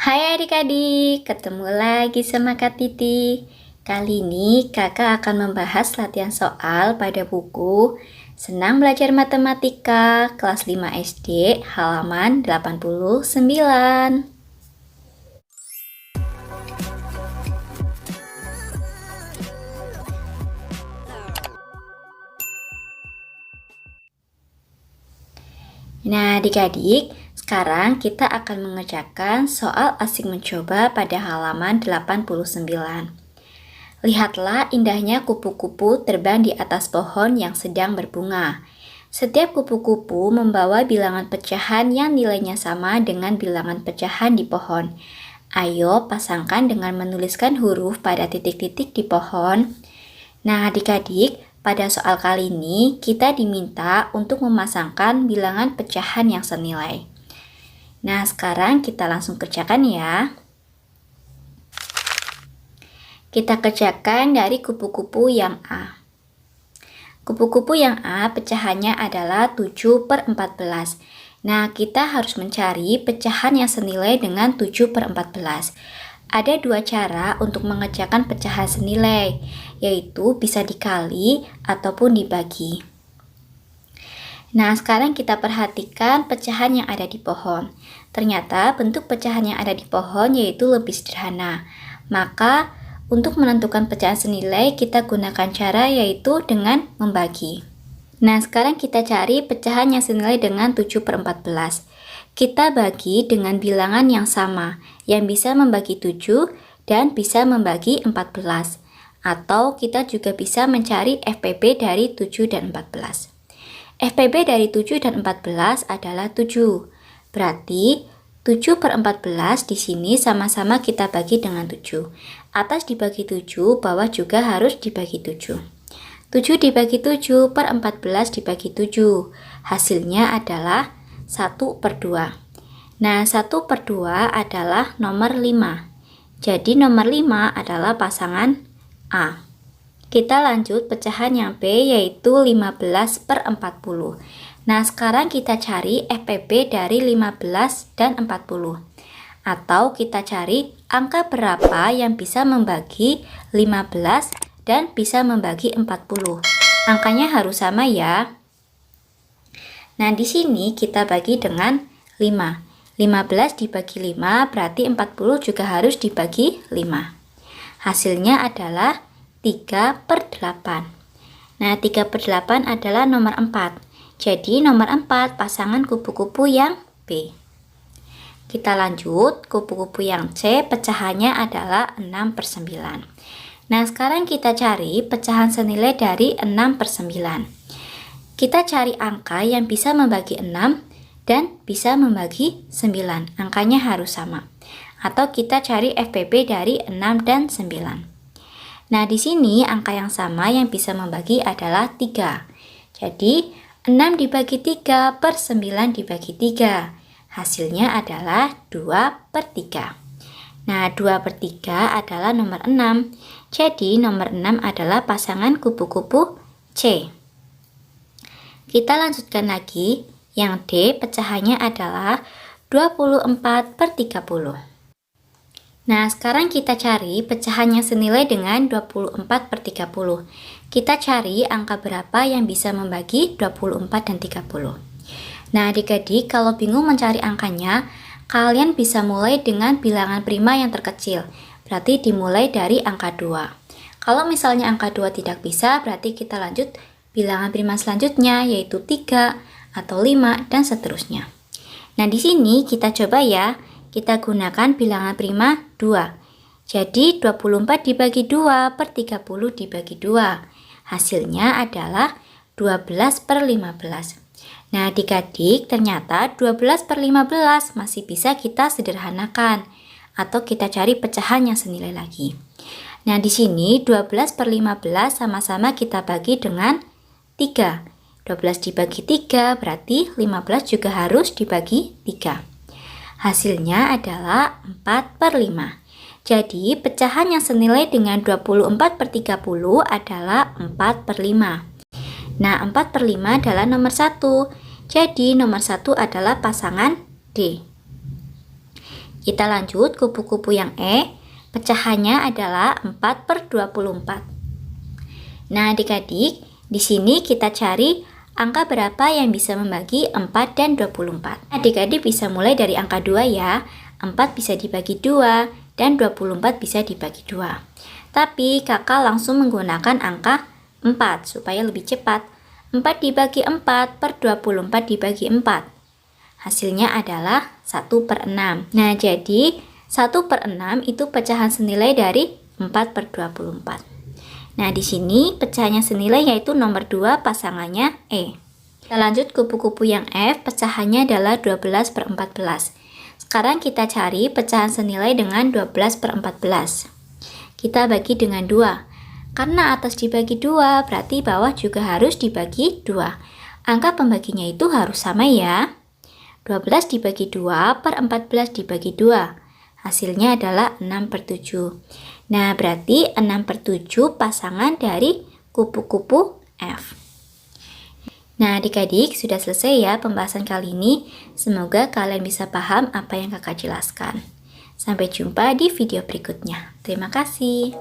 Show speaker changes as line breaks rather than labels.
Hai adik-adik, ketemu lagi sama Kak Titi. Kali ini kakak akan membahas latihan soal pada buku Senang Belajar Matematika kelas 5 SD halaman 89. Nah adik-adik, sekarang kita akan mengerjakan soal asik mencoba pada halaman 89. Lihatlah indahnya kupu-kupu terbang di atas pohon yang sedang berbunga. Setiap kupu-kupu membawa bilangan pecahan yang nilainya sama dengan bilangan pecahan di pohon. Ayo pasangkan dengan menuliskan huruf pada titik-titik di pohon. Nah adik-adik, pada soal kali ini kita diminta untuk memasangkan bilangan pecahan yang senilai. Nah sekarang kita langsung kerjakan ya. Kita kerjakan dari kupu-kupu yang A. Kupu-kupu yang A pecahannya adalah 7/14. Nah, kita harus mencari pecahan yang senilai dengan 7/14. Ada dua cara untuk mengerjakan pecahan senilai, yaitu bisa dikali ataupun dibagi. Nah, sekarang kita perhatikan pecahan yang ada di pohon. Ternyata bentuk pecahan yang ada di pohon yaitu lebih sederhana. Maka, untuk menentukan pecahan senilai, kita gunakan cara yaitu dengan membagi. Nah, sekarang kita cari pecahan yang senilai dengan 7/14. Kita bagi dengan bilangan yang sama, yang bisa membagi 7 dan bisa membagi 14. Atau kita juga bisa mencari FPB dari 7 dan 14. FPB dari 7 dan 14 adalah 7. Berarti 7/14 di sini sama-sama kita bagi dengan 7. Atas dibagi 7, bawah juga harus dibagi 7. 7 dibagi 7/14 dibagi 7. Hasilnya adalah 1/2. Nah, 1/2 adalah nomor 5. Jadi nomor 5 adalah pasangan A. Kita lanjut pecahan yang B yaitu 15/40. Nah, sekarang kita cari FPB dari 15 dan 40. Atau kita cari angka berapa yang bisa membagi 15 dan bisa membagi 40. Angkanya harus sama ya. Nah, di sini kita bagi dengan 5. 15 dibagi 5 berarti 40 juga harus dibagi 5. Hasilnya adalah 3/8. Nah, 3/8 adalah nomor 4. Jadi, nomor 4 pasangan kupu-kupu yang B. Kita lanjut, kupu-kupu yang C pecahannya adalah 6/9. Nah, sekarang kita cari pecahan senilai dari 6/9. Kita cari angka yang bisa membagi 6 dan bisa membagi 9. Angkanya harus sama. Atau kita cari FPB dari 6 dan 9. Nah, di sini angka yang sama yang bisa membagi adalah 3. Jadi, 6 dibagi 3 per 9 dibagi 3. Hasilnya adalah 2/3. Nah, 2/3 adalah nomor 6. Jadi, nomor 6 adalah pasangan kupu-kupu C. Kita lanjutkan lagi. Yang D pecahannya adalah 24/30. Nah, sekarang kita cari pecahan yang senilai dengan 24/30. Kita cari angka berapa yang bisa membagi 24 dan 30. Nah, adik-adik, kalau bingung mencari angkanya, kalian bisa mulai dengan bilangan prima yang terkecil. Berarti dimulai dari angka 2. Kalau misalnya angka 2 tidak bisa, berarti kita lanjut bilangan prima selanjutnya, yaitu 3 atau 5 dan seterusnya. Nah, di sini kita coba ya. Kita gunakan bilangan prima 2. Jadi 24 dibagi 2 per 30 dibagi 2. Hasilnya adalah 12/15. Nah, adik-adik, ternyata 12/15 masih bisa kita sederhanakan. Atau kita cari pecahan yang senilai lagi. Nah, di sini 12/15 sama-sama kita bagi dengan 3. 12 dibagi 3 berarti 15 juga harus dibagi 3. Hasilnya adalah 4/5. Jadi, pecahan yang senilai dengan 24/30 adalah 4/5. Nah, 4/5 adalah nomor 1. Jadi, nomor 1 adalah pasangan D. Kita lanjut kupu-kupu yang E. Pecahannya adalah 4/24. Nah, adik-adik, di sini kita cari angka berapa yang bisa membagi 4 dan 24. Adik-adik bisa mulai dari angka 2 ya. 4 bisa dibagi 2 dan 24 bisa dibagi 2. Tapi kakak langsung menggunakan angka 4 supaya lebih cepat. 4 dibagi 4/24 dibagi 4. Hasilnya adalah 1/6. Nah, jadi 1/6 itu pecahan senilai dari 4/24. Nah, di sini pecahannya senilai yaitu nomor 2 pasangannya E. Kita lanjut kupu-kupu yang F, pecahannya adalah 12/14. Sekarang kita cari pecahan senilai dengan 12/14. Kita bagi dengan 2. Karena atas dibagi 2, berarti bawah juga harus dibagi 2. Angka pembaginya itu harus sama ya. 12 dibagi 2 per 14 dibagi 2. Hasilnya adalah 6/7. Nah, berarti 6/7 pasangan dari kupu-kupu F. Nah, adik-adik, sudah selesai ya pembahasan kali ini. Semoga kalian bisa paham apa yang kakak jelaskan. Sampai jumpa di video berikutnya. Terima kasih.